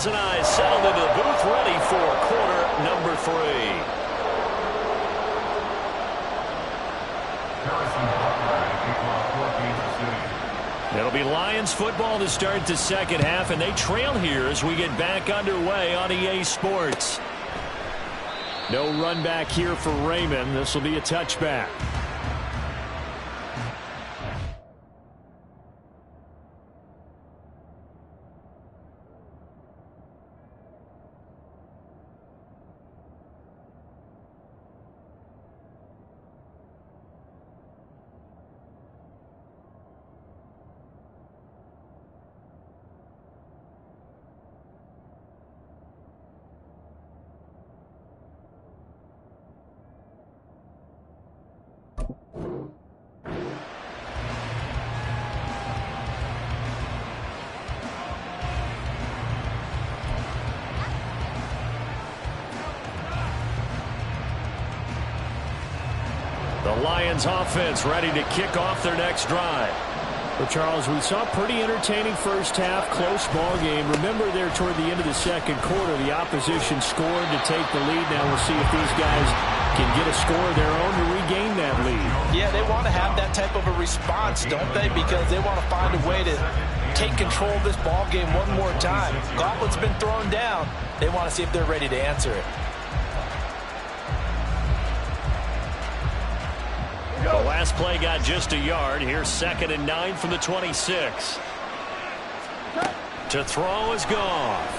Calls and eyes settled into the booth, ready for quarter number 3. It'll be Lions football to start the second half, and they trail here as we get back underway on EA Sports. No run back here for Raymond. This will be a touchback. The Lions offense ready to kick off their next drive. Well, Charles, we saw a pretty entertaining first half, close ball game. Remember there toward the end of the second quarter, the opposition scored to take the lead. Now we'll see if these guys can get a score of their own to regain that lead. Yeah, they want to have that type of a response, don't they? Because they want to find a way to take control of this ball game one more time. Gauntlet's been thrown down. They want to see if they're ready to answer it. The last play got just a yard. Here's 2nd and 9 from the 26. To throw is Goff.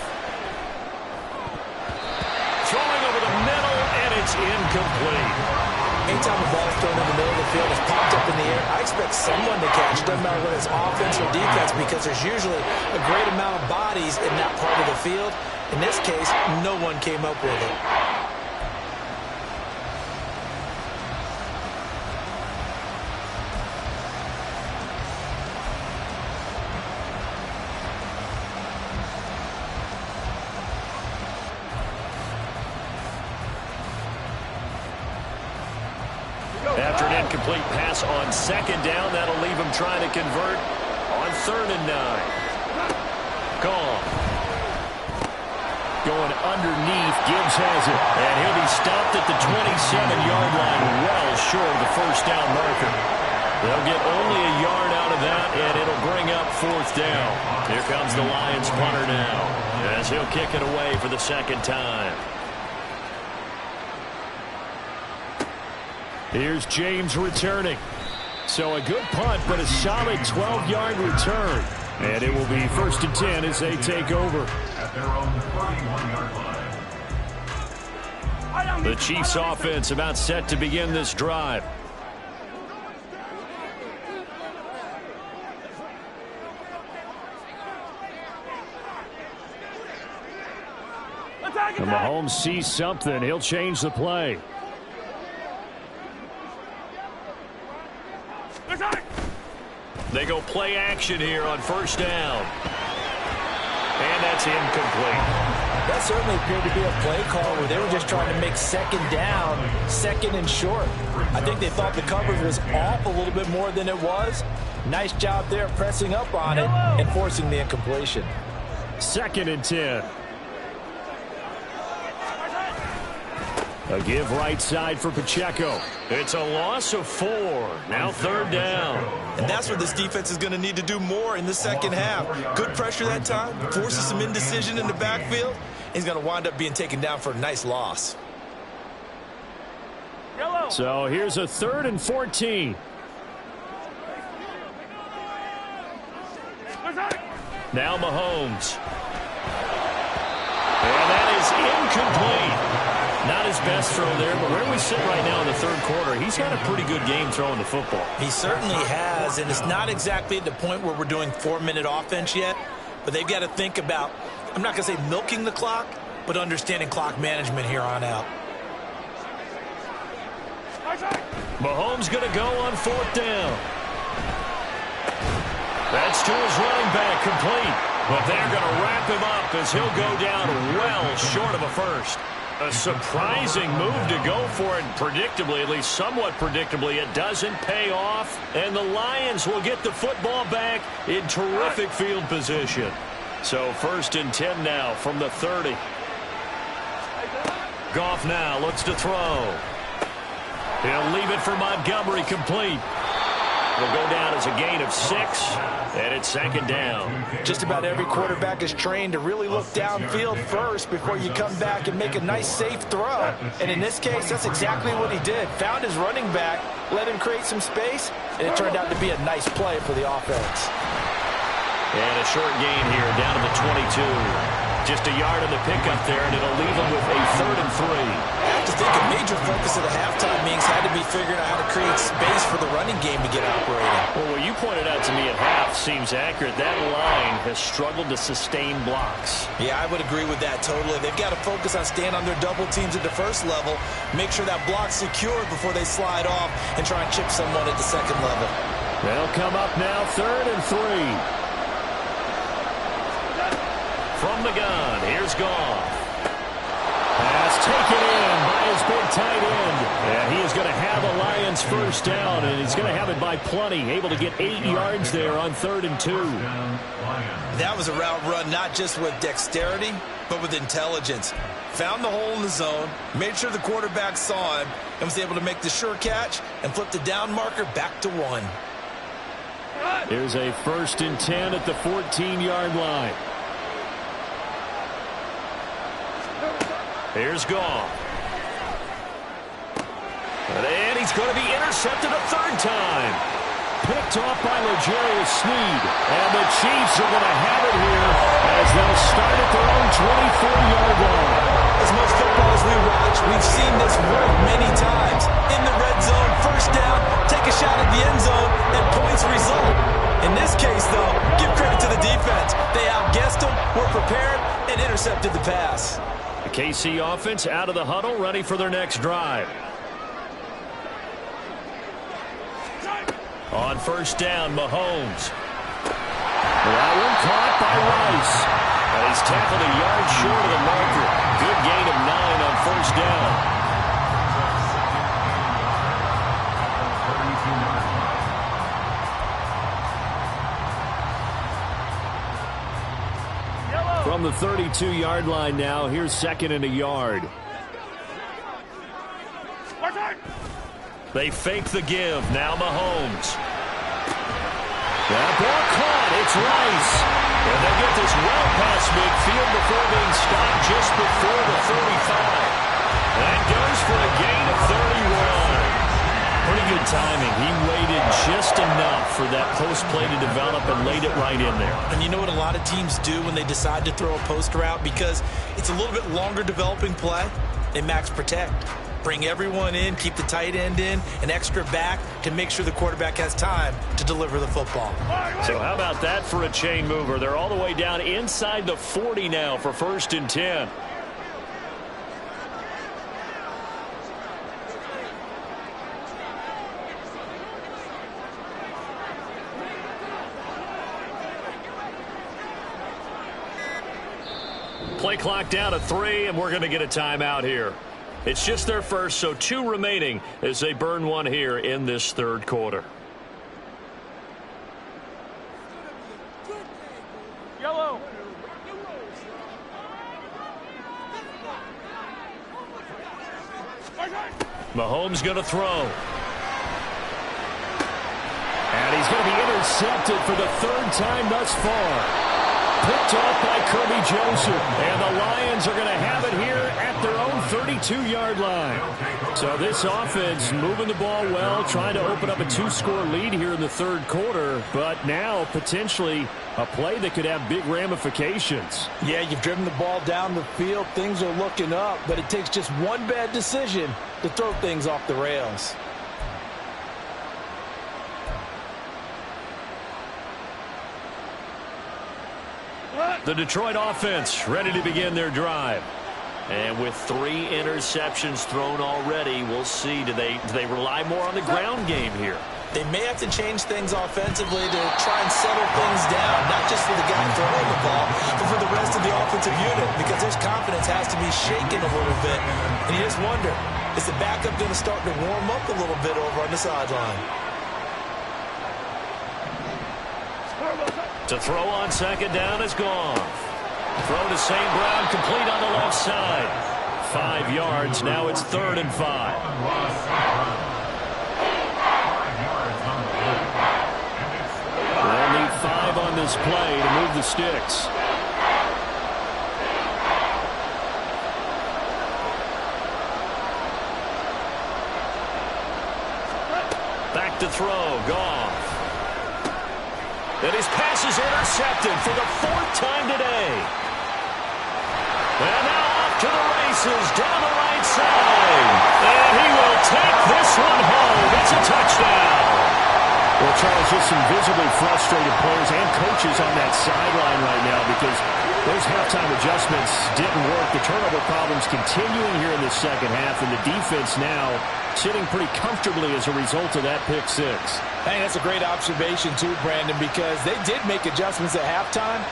Throwing over the middle, and it's incomplete. Anytime the ball is thrown in the middle of the field, it's popped up in the air, I expect someone to catch it. Doesn't matter whether it's offense or defense, because there's usually a great amount of bodies in that part of the field. In this case, no one came up with it. After an incomplete pass on 2nd down, that'll leave him trying to convert on 3rd and 9. Goff. Going underneath, Gibbs has it. And he'll be stopped at the 27-yard line, well short of the first down marker. They'll get only a yard out of that, and it'll bring up 4th down. Here comes the Lions punter now, as he'll kick it away for the 2nd time. Here's James returning. So a good punt, but a solid 12-yard return. And it will be 1st and 10 as they take over. At their own 31-yard line. The Chiefs offense about set to begin this drive. And Mahomes sees something. He'll change the play. They go play action here on 1st down. And that's incomplete. That certainly appeared to be a play call where they were just trying to make 2nd down, 2nd and short. I think they thought the coverage was off a little bit more than it was. Nice job there pressing up on it and forcing the incompletion. 2nd and 10. A give right side for Pacheco. It's a loss of 4. Now 3rd down. And that's what this defense is going to need to do more in the second half. Good pressure that time. Forces some indecision in the backfield. He's going to wind up being taken down for a nice loss. So here's a 3rd and 14. Now Mahomes. And that is incomplete. Not his best throw there, but where we sit right now in the 3rd quarter, he's had a pretty good game throwing the football. He certainly has, and it's not exactly at the point where we're doing 4-minute offense yet, but they've got to think about, I'm not going to say milking the clock, but understanding clock management here on out. Mahomes going to go on 4th down. That's to his running back, complete. But they're going to wrap him up as he'll go down well short of a first. A surprising move to go for it, predictably, at least somewhat predictably, it doesn't pay off, and the Lions will get the football back in terrific field position. So 1st and 10 now from the 30. Goff now looks to throw. He'll leave it for Montgomery, complete. Will go down as a gain of 6, and it's 2nd down. Just about every quarterback is trained to really look downfield first before you come back and make a nice, safe throw. And in this case, that's exactly what he did. Found his running back, let him create some space, and it turned out to be a nice play for the offense. And a short gain here, down to the 22. Just a yard on the pickup there, and it'll leave them with a 3rd and 3. I have to think a major focus of the halftime meetings had to be figuring out how to create space for the running game to get operating. Well, what you pointed out to me at half seems accurate. That line has struggled to sustain blocks. Yeah, I would agree with that totally. They've got to focus on staying on their double teams at the first level, make sure that block's secured before they slide off and try and chip someone at the second level. They'll come up now 3rd and 3. From the gun, here's Goff. Pass taken in by his big tight end. And he is going to have a Lions 1st down, and he's going to have it by plenty. Able to get 8 yards there on 3rd and 2. That was a route run not just with dexterity, but with intelligence. Found the hole in the zone, made sure the quarterback saw him, and was able to make the sure catch and flip the down marker back to 1. Here's a 1st and 10 at the 14-yard line. Here's Goff. And he's going to be intercepted a 3rd time. Picked off by L'Jarius Sneed. And the Chiefs are going to have it here as they'll start at their own 24-yard line. As most footballs we watch, we've seen this work many times. In the red zone, 1st down, take a shot at the end zone, and points result. In this case, though, give credit to the defense. They outguessed them, were prepared, and intercepted the pass. The KC offense out of the huddle, ready for their next drive. On 1st down, Mahomes. That one caught by Rice. And he's tackled a yard short of the marker. Good gain of 9 on 1st down. From the 32-yard line now, here's 2nd and a yard. They fake the give. Now Mahomes. That ball caught. It's Rice. And they get this well past midfield before being stopped just before the 35. And goes for a gain of 31. Pretty good timing. He waited just enough for that post play to develop and laid it right in there. And you know what a lot of teams do when they decide to throw a post route? Because it's a little bit longer developing play, they max protect. Bring everyone in, keep the tight end in, an extra back to make sure the quarterback has time to deliver the football. So how about that for a chain mover? They're all the way down inside the 40 now for 1st and 10. Play clock down to 3, and we're going to get a timeout here. It's just their first, so 2 remaining as they burn one here in this 3rd quarter. Yellow. Mahomes going to throw. And he's going to be intercepted for the 3rd time thus far. Picked off by Kirby Joseph. And the Lions are going to have it here at their own 32-yard line. So this offense moving the ball well, trying to open up a 2-score lead here in the 3rd quarter. But now potentially a play that could have big ramifications. Yeah, you've driven the ball down the field. Things are looking up, but it takes just one bad decision to throw things off the rails. The Detroit offense ready to begin their drive. And with 3 interceptions thrown already, we'll see. Do they rely more on the ground game here? They may have to change things offensively to try and settle things down, not just for the guy throwing the ball, but for the rest of the offensive unit, because his confidence has to be shaken a little bit. And you just wonder, is the backup going to start to warm up a little bit over on the sideline? To throw on second down is gone. Throw to St. Brown, complete on the left side. 5 yards. Now it's 3rd and 5. They'll need 5 on this play to move the sticks. Back to throw. Goff. And his pass is intercepted for the 4th time today. And now off to the races down the right side. And he will take this one home. It's a touchdown. Well, Charles, just some visibly frustrated players and coaches on that sideline right now because those halftime adjustments didn't work. The turnover problems continuing here in the second half, and the defense now sitting pretty comfortably as a result of that pick 6. Hey, that's a great observation too, Brandon, because they did make adjustments at halftime.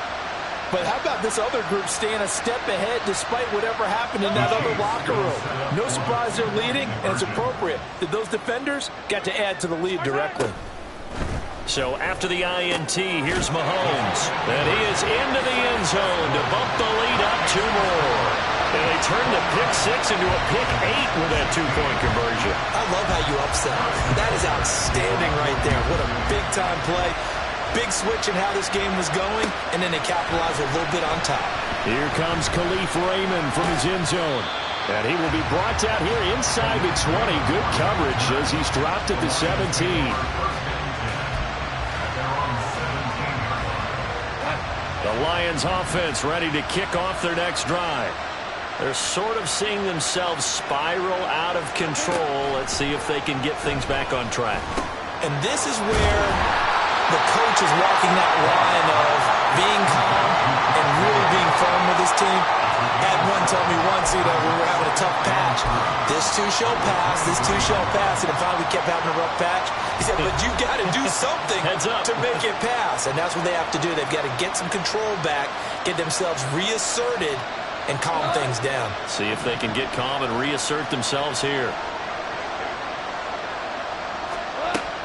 But how about this other group staying a step ahead despite whatever happened in that other locker room? No surprise they're leading, and it's appropriate that those defenders got to add to the lead directly. So after the INT, here's Mahomes. And he is into the end zone to bump the lead up 2 more. And they turn the pick 6 into a pick 8 with that 2-point conversion. I love how you upset. That is outstanding right there. What a big-time play. Big switch in how this game was going, and then they capitalize a little bit on top. Here comes Khalif Raymond from his end zone. And he will be brought out here inside the 20. Good coverage as he's dropped at the 17. The Lions offense ready to kick off their next drive. They're sort of seeing themselves spiral out of control. Let's see if they can get things back on track. And this is where the coach is walking that line of being calm and really being firm with his team. Had one tell me once, when we were having a tough patch, this too shall pass, and finally we kept having a rough patch. He said, but you got to do something to make it pass, and that's what they have to do. They've got to get some control back, get themselves reasserted, and calm things down. See if they can get calm and reassert themselves here.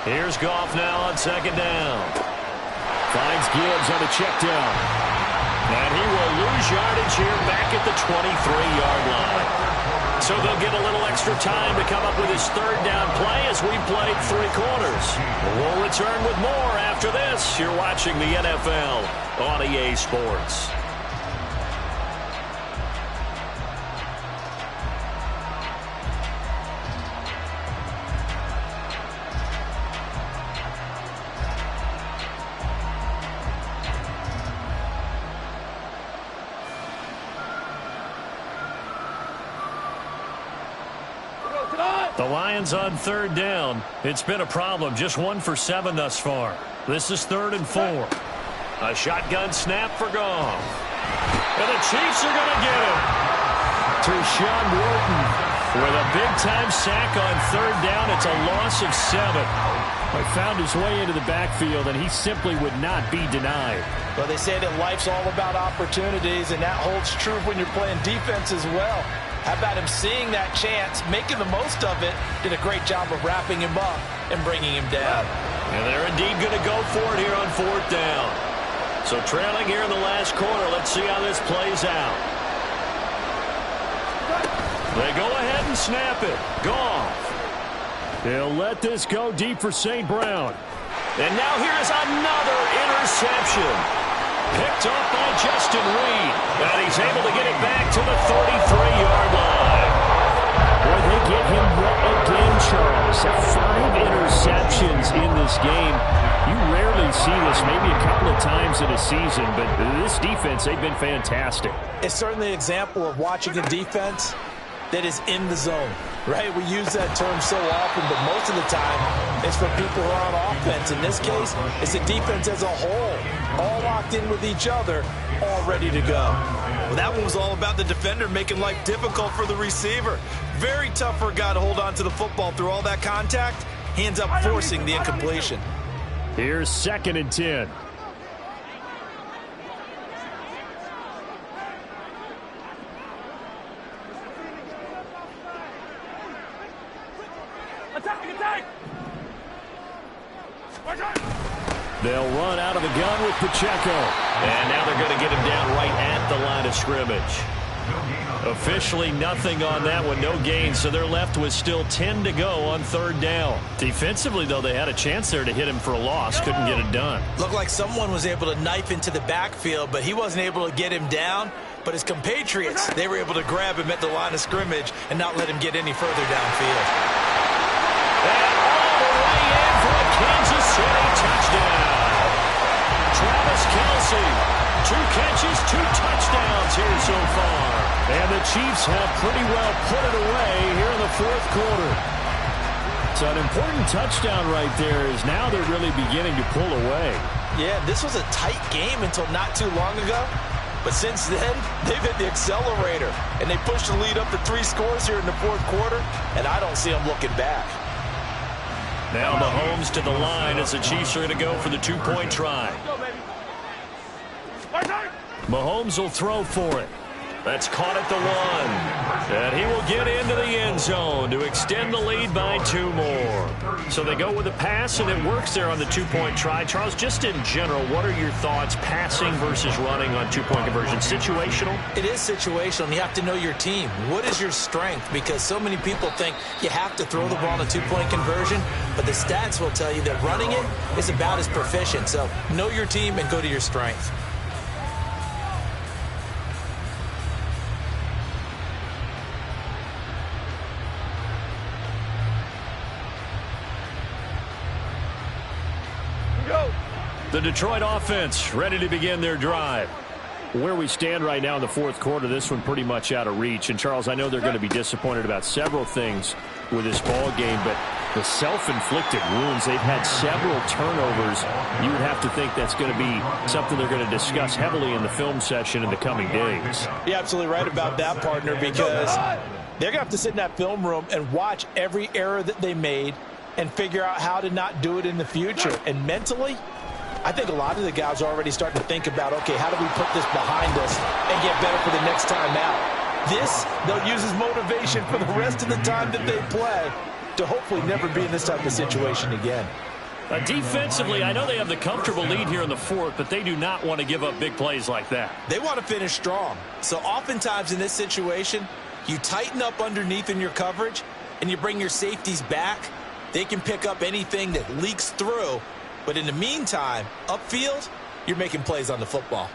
Here's Goff now on second down. Finds Gibbs on a check down. And he will lose yardage here back at the 23-yard line. So they'll get a little extra time to come up with his 3rd down play as we played 3 quarters. We'll return with more after this. You're watching the NFL on EA Sports. The Lions on 3rd down. It's been a problem. Just 1 for 7 thus far. This is 3rd and 4. A shotgun snap for Goff. And the Chiefs are going to get him. Tershawn Wharton with a big-time sack on 3rd down. It's a loss of 7. He found his way into the backfield, and he simply would not be denied. Well, they say that life's all about opportunities, and that holds true when you're playing defense as well. How about him seeing that chance, making the most of it, did a great job of wrapping him up and bringing him down. And they're indeed going to go for it here on 4th down. So trailing here in the last quarter, let's see how this plays out. They go ahead and snap it. Goff. They'll let this go deep for St. Brown. And now here is another interception. Picked off by Justin Reed. And he's able to get it back to the 33-yard line. Boy, they get him wet again, Charles. 5 interceptions in this game. You rarely see this, maybe a couple of times in a season, but this defense, they've been fantastic. It's certainly an example of watching a defense that is in the zone, right? We use that term so often, but most of the time it's for people who are on offense. In this case, it's the defense as a whole, all locked in with each other, all ready to go. Well, that one was all about the defender making life difficult for the receiver. Very tough for a guy to hold on to the football through all that contact. Hands up, forcing the incompletion. Here's 2nd and 10. They'll run out of the gun with Pacheco. And now they're going to get him down right at the line of scrimmage. Officially nothing on that one, no gain, so they're left with still 10 to go on third down. Defensively, though, they had a chance there to hit him for a loss, couldn't get it done. Looked like someone was able to knife into the backfield, but he wasn't able to get him down. But his compatriots, they were able to grab him at the line of scrimmage and not let him get any further downfield. And all the way in for a Kansas City touchdown. Travis Kelce, 2 catches, 2 touchdowns here so far. And the Chiefs have pretty well put it away here in the fourth quarter. So an important touchdown right there is now they're really beginning to pull away. Yeah, this was a tight game until not too long ago. But since then, they've hit the accelerator. And they pushed the lead up to 3 scores here in the fourth quarter. And I don't see them looking back. Now Mahomes to the line as the Chiefs are going to go for the 2-point try. Mahomes will throw for it. That's caught at the 1. And he will get into the end zone to extend the lead by 2 more. So they go with a pass, and it works there on the 2-point try. Charles, just in general, what are your thoughts passing versus running on 2-point conversion? Situational? It is situational, and you have to know your team. What is your strength? Because so many people think you have to throw the ball on a 2-point conversion, but the stats will tell you that running it is about as proficient. So know your team and go to your strength. The Detroit offense ready to begin their drive. Where we stand right now in the fourth quarter, this one pretty much out of reach. And, Charles, I know they're going to be disappointed about several things with this ball game, but the self-inflicted wounds, they've had several turnovers. You would have to think that's going to be something they're going to discuss heavily in the film session in the coming days. You're absolutely right about that, partner, because they're going to have to sit in that film room and watch every error that they made and figure out how to not do it in the future. And mentally, I think a lot of the guys are already starting to think about, okay, how do we put this behind us and get better for the next time out? This, they'll use as motivation for the rest of the time that they play to hopefully never be in this type of situation again. Defensively, I know they have the comfortable lead here in the fourth, but they do not want to give up big plays like that. They want to finish strong. So oftentimes in this situation, you tighten up underneath in your coverage and you bring your safeties back. They can pick up anything that leaks through. But in the meantime, upfield, you're making plays on the football.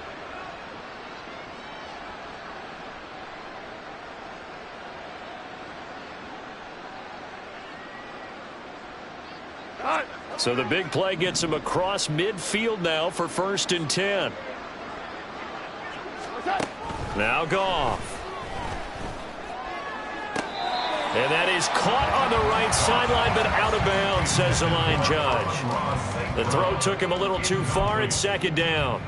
So the big play gets him across midfield now for 1st and 10. Now Goff. And that is caught on the right sideline, but out of bounds, says the line judge. The throw took him a little too far. It's 2nd down.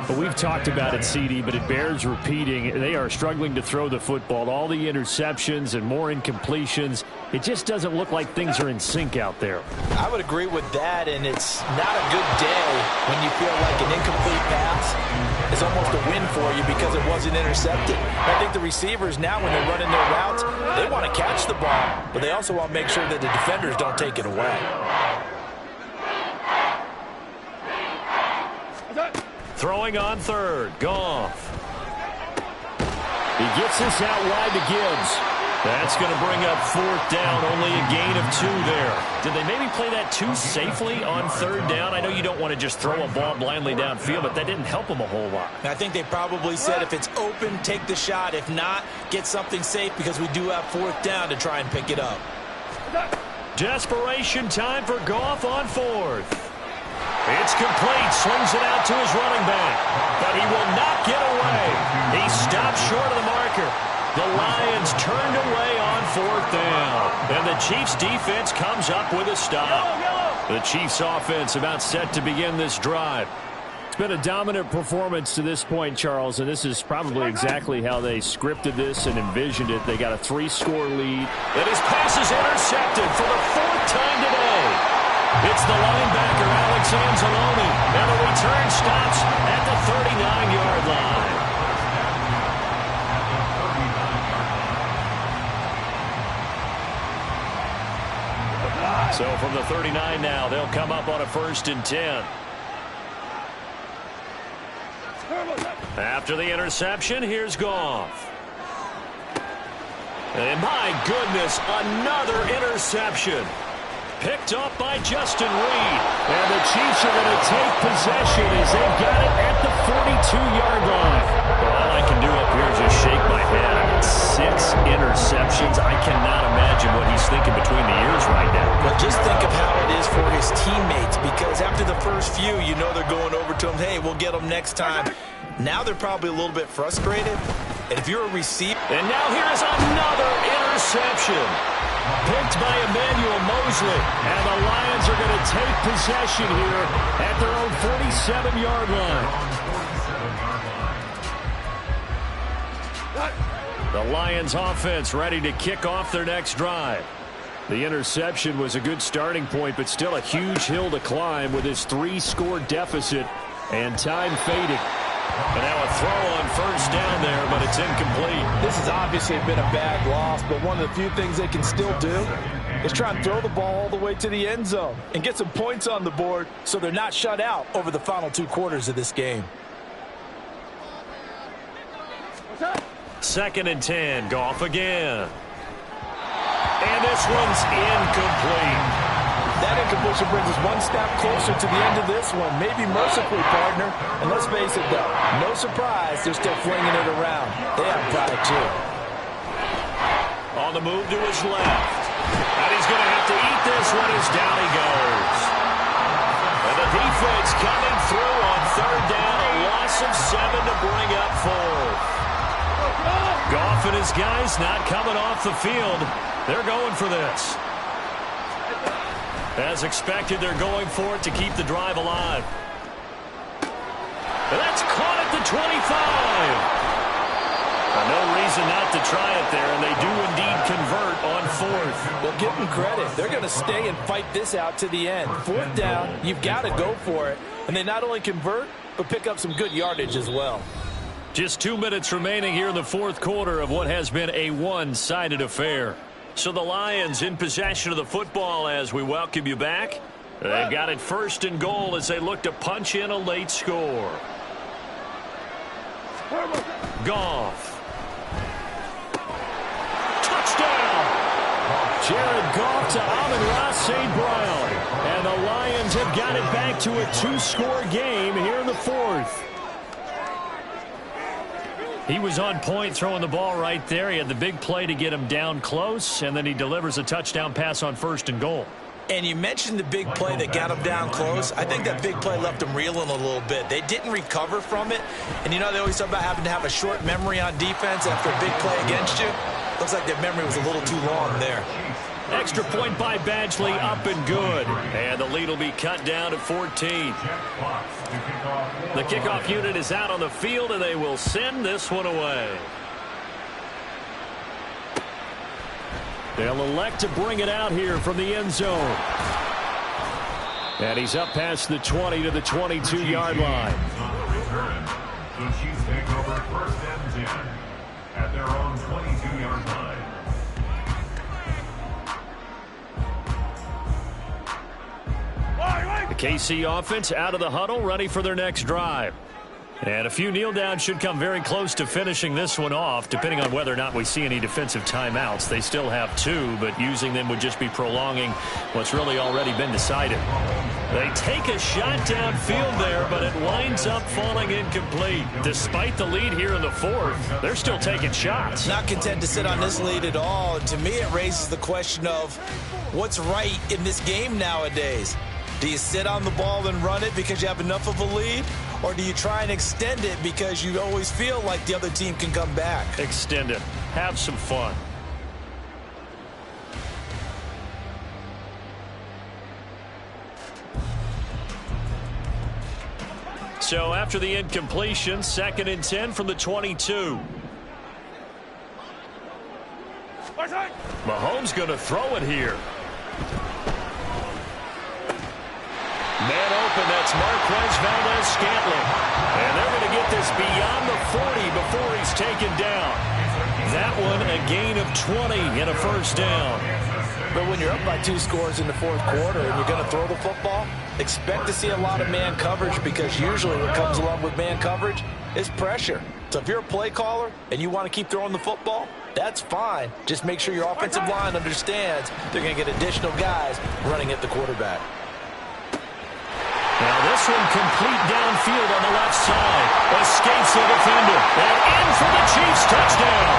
Well, we've talked about it, CD, but it bears repeating. They are struggling to throw the football. All the interceptions and more incompletions. It just doesn't look like things are in sync out there. I would agree with that, and it's not a good day when you feel like an incomplete pass is almost a win for you because it wasn't intercepted. I think the receivers now, when they're running their routes, they want to catch the ball, but they also want to make sure that the defenders don't take it away. Throwing on 3rd, Goff. He gets this out wide to Gibbs. That's going to bring up 4th down, only a gain of 2 there. Did they maybe play that too safely on 3rd down? I know you don't want to just throw a ball blindly downfield, but that didn't help them a whole lot. I think they probably said if it's open, take the shot. If not, get something safe because we do have 4th down to try and pick it up. Desperation time for Goff on 4th. It's complete, slings it out to his running back, but he will not get away. He stopped short of the marker. The Lions turned away on 4th down, and the Chiefs defense comes up with a stop. The Chiefs offense about set to begin this drive. It's been a dominant performance to this point, Charles, and this is probably exactly how they scripted this and envisioned it. They got a 3-score lead. And his pass is intercepted for the 4th time today. It's the linebacker, Alex Anzalone, and the return stops at the 39-yard line. So from the 39 now, they'll come up on a 1st and 10. After the interception, here's Goff. And my goodness, another interception. Picked up by Justin Reed. And the Chiefs are going to take possession as they've got it at the 42-yard line. Well, all I can do up here is just shake my head. 6 interceptions. I cannot imagine what he's thinking between the ears right now. But just think of how it is for his teammates, because after the first few, you know they're going over to him, hey, we'll get them next time. Now they're probably a little bit frustrated. And if you're a receiver... And now here's another interception. Picked by Emmanuel Mosley. And the Lions are going to take possession here at their own 47-yard line. The Lions offense ready to kick off their next drive. The interception was a good starting point, but still a huge hill to climb with his 3-score deficit and time fading. And now a throw on first down there, but it's incomplete. This has obviously been a bad loss, but one of the few things they can still do is try and throw the ball all the way to the end zone and get some points on the board so they're not shut out over the final 2 quarters of this game. 2nd and 10, Goff again. And this one's incomplete. That incompletion brings us one step closer to the end of this one. Maybe mercifully, partner. And let's face it, though, no surprise, they're still flinging it around. They have pride, too. On the move to his left. And he's going to have to eat this one as down he goes. And the defense coming through on 3rd down. A loss of 7 to bring up 4th. Goff and his guys not coming off the field. They're going for this. As expected, they're going for it to keep the drive alive. And that's caught at the 25. No reason not to try it there, and they do indeed convert on 4th. Well, give them credit. They're going to stay and fight this out to the end. 4th down, you've got to go for it. And they not only convert, but pick up some good yardage as well. Just 2 minutes remaining here in the 4th quarter of what has been a one-sided affair. So the Lions in possession of the football as we welcome you back. They've got it 1st and goal as they look to punch in a late score. Goff. Touchdown! Jared Goff to Amon-Ra St. Brown. And the Lions have got it back to a 2-score game here in the 4th. He was on point throwing the ball right there. He had the big play to get him down close, and then he delivers a touchdown pass on 1st and goal. And you mentioned the big play that got him down close. I think that big play left him reeling a little bit. They didn't recover from it. And you know, they always talk about having to have a short memory on defense after a big play against you. Looks like their memory was a little too long there. Extra point by Badgley, up and good. And the lead will be cut down to 14. The kickoff unit is out on the field, and they will send this one away. They'll elect to bring it out here from the end zone. And he's up past the 20 to the 22-yard line. The Chiefs take over 1st and 10 at their own 22-yard line. The KC offense out of the huddle, ready for their next drive. And a few kneel downs should come very close to finishing this one off, depending on whether or not we see any defensive timeouts. They still have 2, but using them would just be prolonging what's really already been decided. They take a shot downfield there, but it winds up falling incomplete. Despite the lead here in the 4th, they're still taking shots. Not content to sit on this lead at all. To me, it raises the question of what's right in this game nowadays. Do you sit on the ball and run it because you have enough of a lead? Or do you try and extend it because you always feel like the other team can come back? Extend it. Have some fun. So after the incompletion, 2nd and 10 from the 22. Mahomes going to throw it here. Man open, that's Marquez Valdes-Scantling. And they're going to get this beyond the 40 before he's taken down. That one a gain of 20 and a 1st down. But when you're up by 2 scores in the 4th quarter and you're going to throw the football, expect to see a lot of man coverage, because usually what comes along with man coverage is pressure. So if you're a play caller and you want to keep throwing the football, that's fine. Just make sure your offensive line understands they're going to get additional guys running at the quarterback. Now this one complete downfield on the left side. Escapes the defender. And in for the Chiefs touchdown.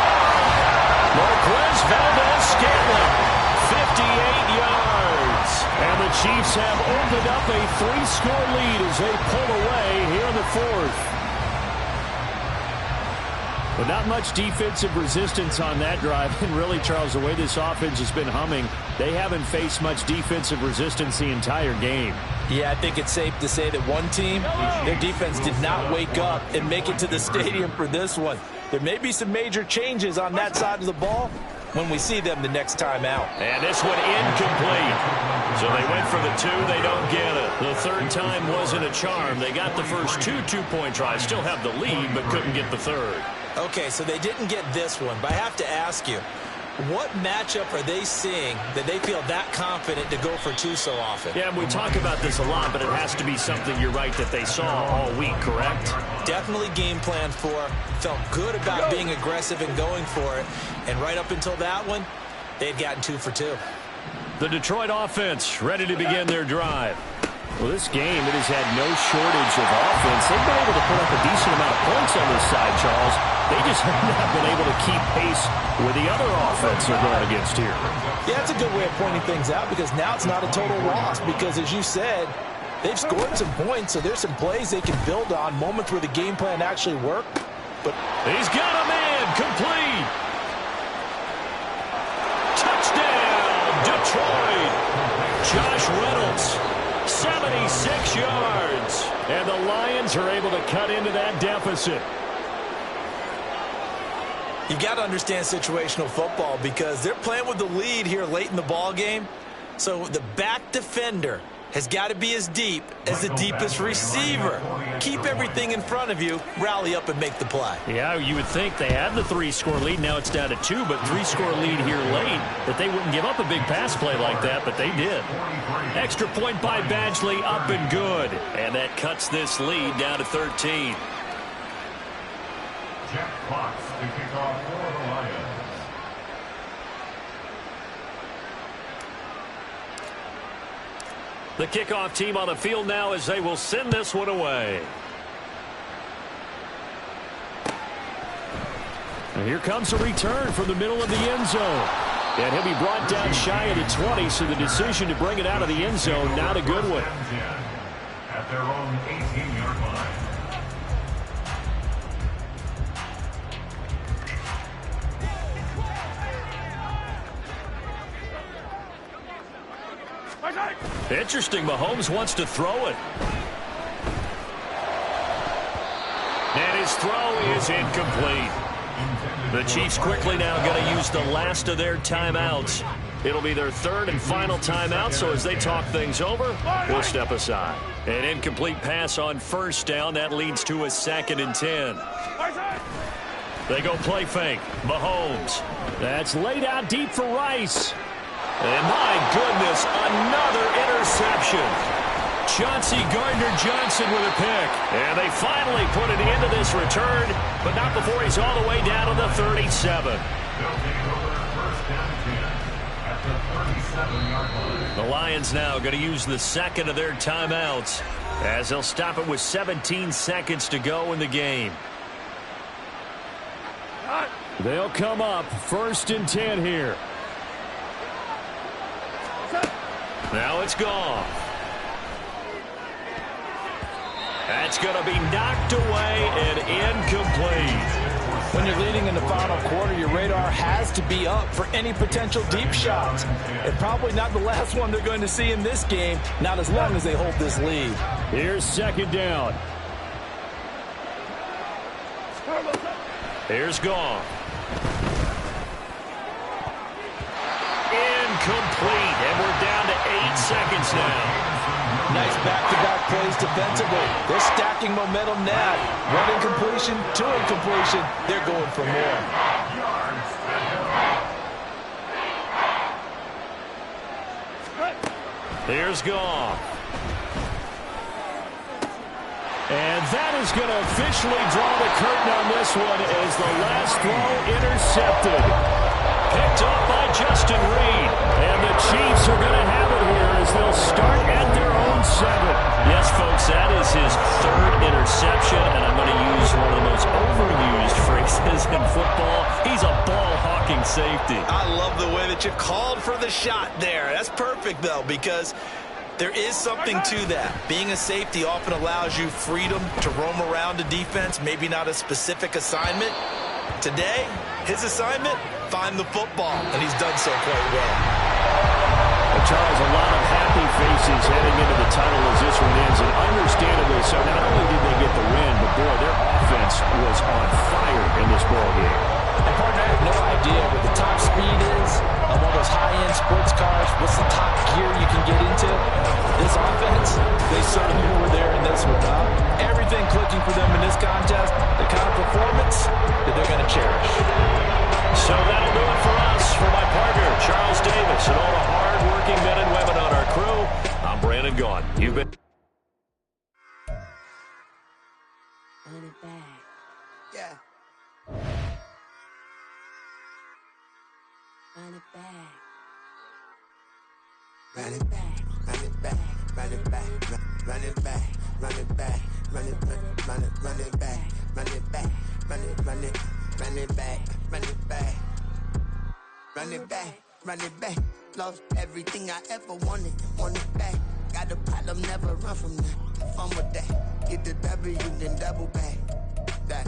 Marquez Valdes-Scantling, 58 yards. And the Chiefs have opened up a 3-score lead as they pull away here in the fourth. But not much defensive resistance on that drive. And really, Charles, the way this offense has been humming, they haven't faced much defensive resistance the entire game. Yeah, I think it's safe to say that one team, their defense did not wake up and make it to the stadium for this one. There may be some major changes on that side of the ball when we see them the next time out. And this one incomplete. So they went for the 2, they don't get it. The third time wasn't a charm. They got the first 2 two-point tries, still have the lead, but couldn't get the third. Okay, so they didn't get this one, but I have to ask you, what matchup are they seeing that they feel that confident to go for 2 so often? Yeah, we talk about this a lot, but it has to be something, you're right, that they saw all week, correct? Definitely game planned for, felt good about being aggressive and going for it, and right up until that one, they'd gotten 2 for 2. The Detroit offense ready to begin their drive. Well, this game, it has had no shortage of offense. They've been able to put up a decent amount of points on this side, Charles. They just have not been able to keep pace with the other offense they're going against here. Yeah, that's a good way of pointing things out because now it's not a total loss because, as you said, they've scored some points, so there's some plays they can build on, moments where the game plan actually worked. But he's got a man, complete. Touchdown, Detroit. Josh Reynolds. 76 yards. And the Lions are able to cut into that deficit. You've got to understand situational football because they're playing with the lead here late in the ball game. So the back defender has got to be as deep as the deepest receiver. Keep everything in front of you, rally up and make the play. Yeah, you would think they had the 3-score lead. Now it's down to 2, but 3-score lead here late, that they wouldn't give up a big pass play like that, but they did. Extra point by Badgley, up and good. And that cuts this lead down to 13. Jack Fox to kick off for the Lions. The kickoff team on the field now as they will send this one away. And here comes a return from the middle of the end zone. And he'll be brought down shy of the 20, so the decision to bring it out of the end zone, not a good one. At their own 18-yard line. Interesting, Mahomes wants to throw it. And his throw is incomplete. The Chiefs quickly now going to use the last of their timeouts. It'll be their third and final timeout, so as they talk things over, we'll step aside. An incomplete pass on first down. That leads to a 2nd and 10. They go play fake. Mahomes. That's laid out deep for Rice. And my goodness, another interception. Chauncey Gardner-Johnson with a pick. And they finally put an end to this return, but not before he's all the way down to the 37. They'll take over first down 10 at the 37-yard line. The Lions now going to use the second of their timeouts as they'll stop it with 17 seconds to go in the game. They'll come up 1st and 10 here. Now it's gone. That's going to be knocked away and incomplete. When you're leading in the final quarter, your radar has to be up for any potential deep shots. And probably not the last one they're going to see in this game, not as long as they hold this lead. Here's 2nd down. Here's Goff. Incomplete, and we're down to 8 seconds now. Nice back-to-back plays defensively. They're stacking momentum now. 1 incompletion, 2 incompletion. They're going for more. Here's Goff. And that is going to officially draw the curtain on this one as the last throw intercepted. Picked up by Justin Reed. And the Chiefs are going to have it here as they'll start at their own 7. Yes, folks, that is his 3rd interception, and I'm going to use one of the most overused phrases in football. He's a ball-hawking safety. I love the way that you called for the shot there. That's perfect, though, because there is something to that. Being a safety often allows you freedom to roam around a defense, maybe not a specific assignment. Today, his assignment, find the football, and he's done so quite well. Well, Charles, a lot of happy faces heading into the tunnel as this one ends, and understandably so. Not only did they get the win, but boy, their offense was on fire in this ball game. And partner, I have no idea what the top speed is on one of those high-end sports cars. What's the top gear you can get into? This offense, they certainly were there in this one. Everything clicking for them in this contest, the kind of performance that they're going to cherish. So that'll do it for us. For my partner, Charles Davis, and all the hard-working men and women on our crew, I'm Brandon Gaughan. You've been... Run it back. Yeah. Run it back. Run it back. Run it back. Run it back. Run it back. Run it back. Run it back. Run it back. Run it back. Run it back. Run it back. Run it back. Run it back. Run it back. Lost everything I ever wanted. Want it back. Got a problem, never run from that. Fun with that. Get the W, then double back. That.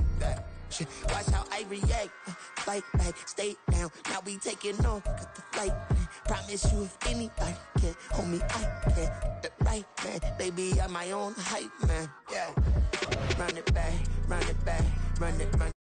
Shit. Watch how I react. Fight back, stay down. Now we taking on, cause the flight. Promise you if anybody can hold me, I can. The right man, baby, I'm my own hype man. Yeah. Run it back, run it back, run it.